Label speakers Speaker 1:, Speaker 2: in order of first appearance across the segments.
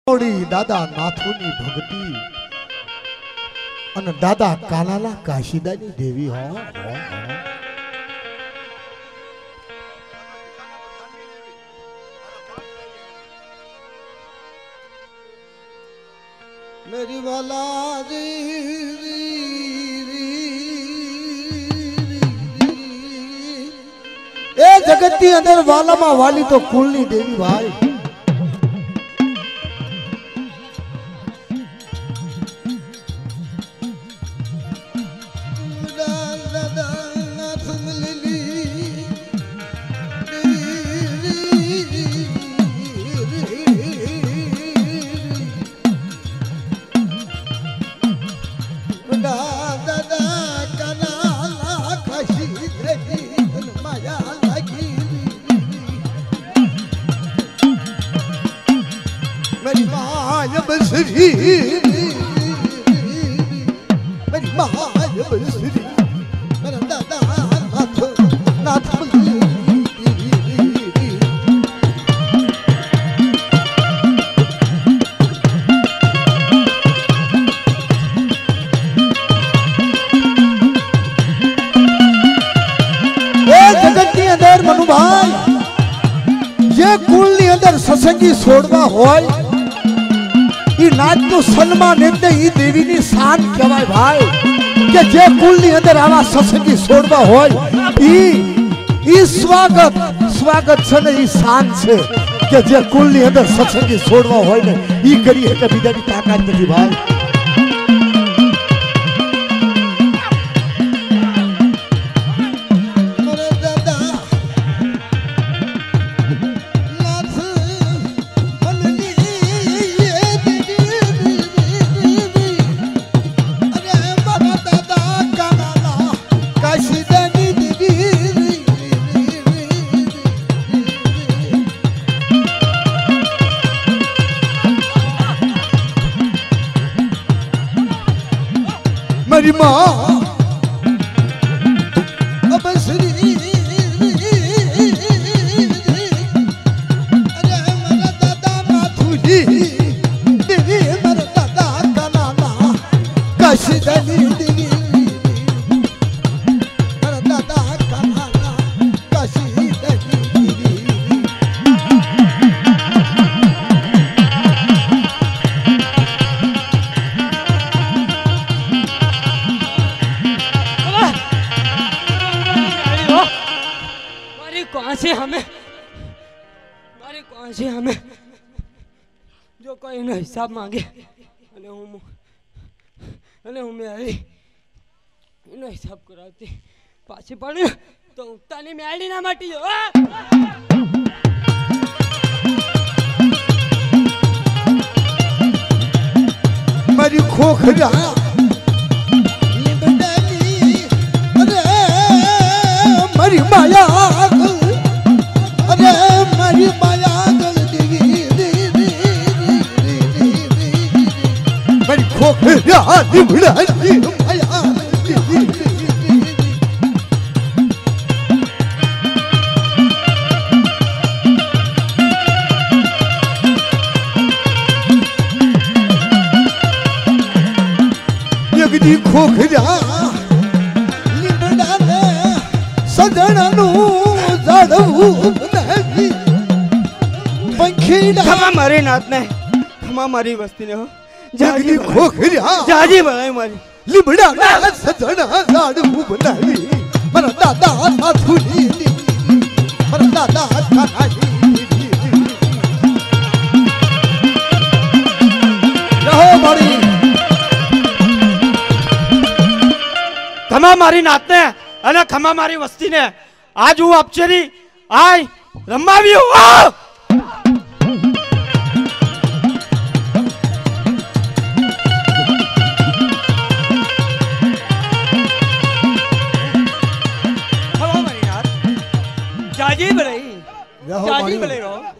Speaker 1: દાદા નાથુની ભક્તિ અને દાદા કાલાલા કાશીદાની દેવી હો
Speaker 2: मेरी वाला
Speaker 1: ए जगत की अंदर वाला मा वाली तो कुलनी देवी भाई
Speaker 2: मेरी माया बसरी मेरी माया बसरी मेरा दादा नाथ नाथ
Speaker 1: जगत की अंदर मनु भाई ये कुल नी अंदर सत्संगी छोड़वा होय ई नाच तो सन्मान એટલે ઈ દેવીની શાન કહેવાય ભાઈ કે જે કુલની અંદર આવા સત્સંગી છોડવા હોય ઈ સ્વાગત છે ને ઈ શાન છે કે જે કુલની અંદર સત્સંગી છોડવા હોય ને ઈ કરી કે બીજાની તાકાત નથી ભાઈ मेरी माँ
Speaker 2: अब श्री अरे मेरा दादा नाथुजी देवी मेरा दादा कानाला काशीदानी देवी मेरा दादा कानाला काशीदानी देवी
Speaker 3: कौन से हमें जो कोई ना हिसाब मांगे हूँ मैं इनो हिसाब कराती पाछे पड़े तो उतानी में आड़ी ना माटी जो
Speaker 1: मेरी खोखरा मेरी माया
Speaker 2: अरे मेरी माया
Speaker 1: मेरी खोखरा निभड़ा माया यगदी खोखरा
Speaker 2: निभड़ा ने सजणनु जाडवू बनावी पंखीड़ा
Speaker 3: खमा मारे नाथ ने खमा मारी वस्ती ने हो
Speaker 1: जगदी खोखरा
Speaker 3: जाजी बनाई मारी
Speaker 1: लिबड़ा ना सजना जाडवू बनावी मरा दादा नाथुनी मरा दादा कानाली रहो बड़ी
Speaker 3: खमा मारी नाथ ने अने खमा मारी वस्ती ने आज हूँ अपचेरी आय रमावी हूँ जाजी बड़ई जाजी बड़ई रहो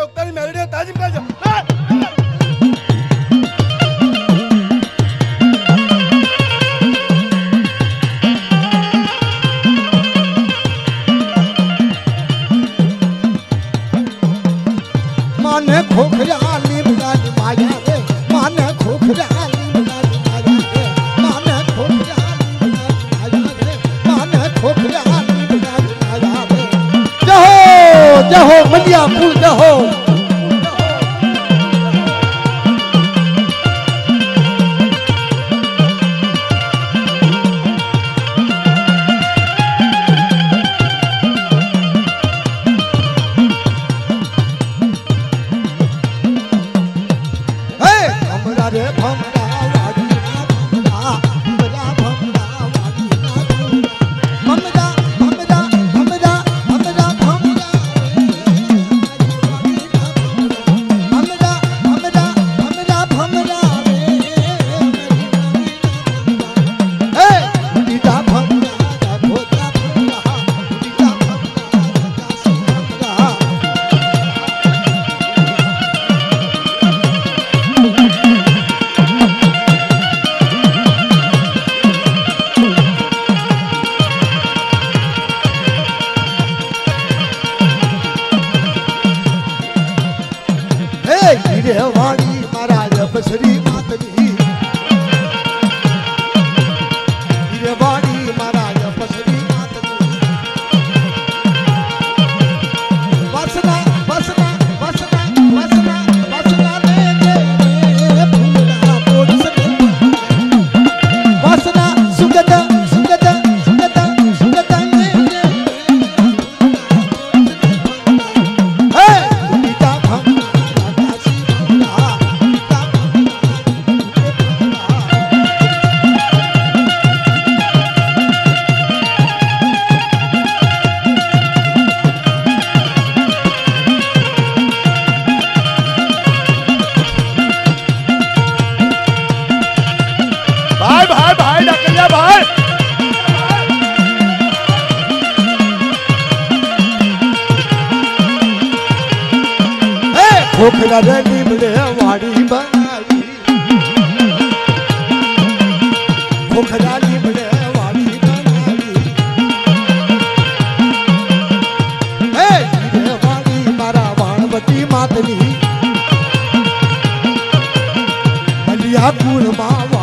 Speaker 4: ઉતારી મેળવી તાજીમ કરજો
Speaker 2: माने खोखरा नीमला माया रे माने खोखरा नीमला माया रे माने खोखरा नीमला माया रे माने खोखरा नीमला माया रे
Speaker 1: जहो मलिया कुल जहो
Speaker 2: रे भमरा वाड़ी ना भमरा भमरा वाड़ी ना भमरा भमरा भमरा भमरा भमरा भमरा भमरा भमरा ए दीदा भमरा भोता भमरा दीदा भमरा भमरा रे वाणी महाराज बसरी मातनी रे वाणी महाराज बसरी मातनी बसना बसना बसना बसना बसना ले फूला पोड़ से बसना सुगत सुगत सुगत सुगत ले हे नीता भम खोखरा रे नीमले वाड़ी बनाई खोखरा नीमले वाड़ी बनाई हे रे वाड़ी मारा वाणवती मातनी मलिया कुल माव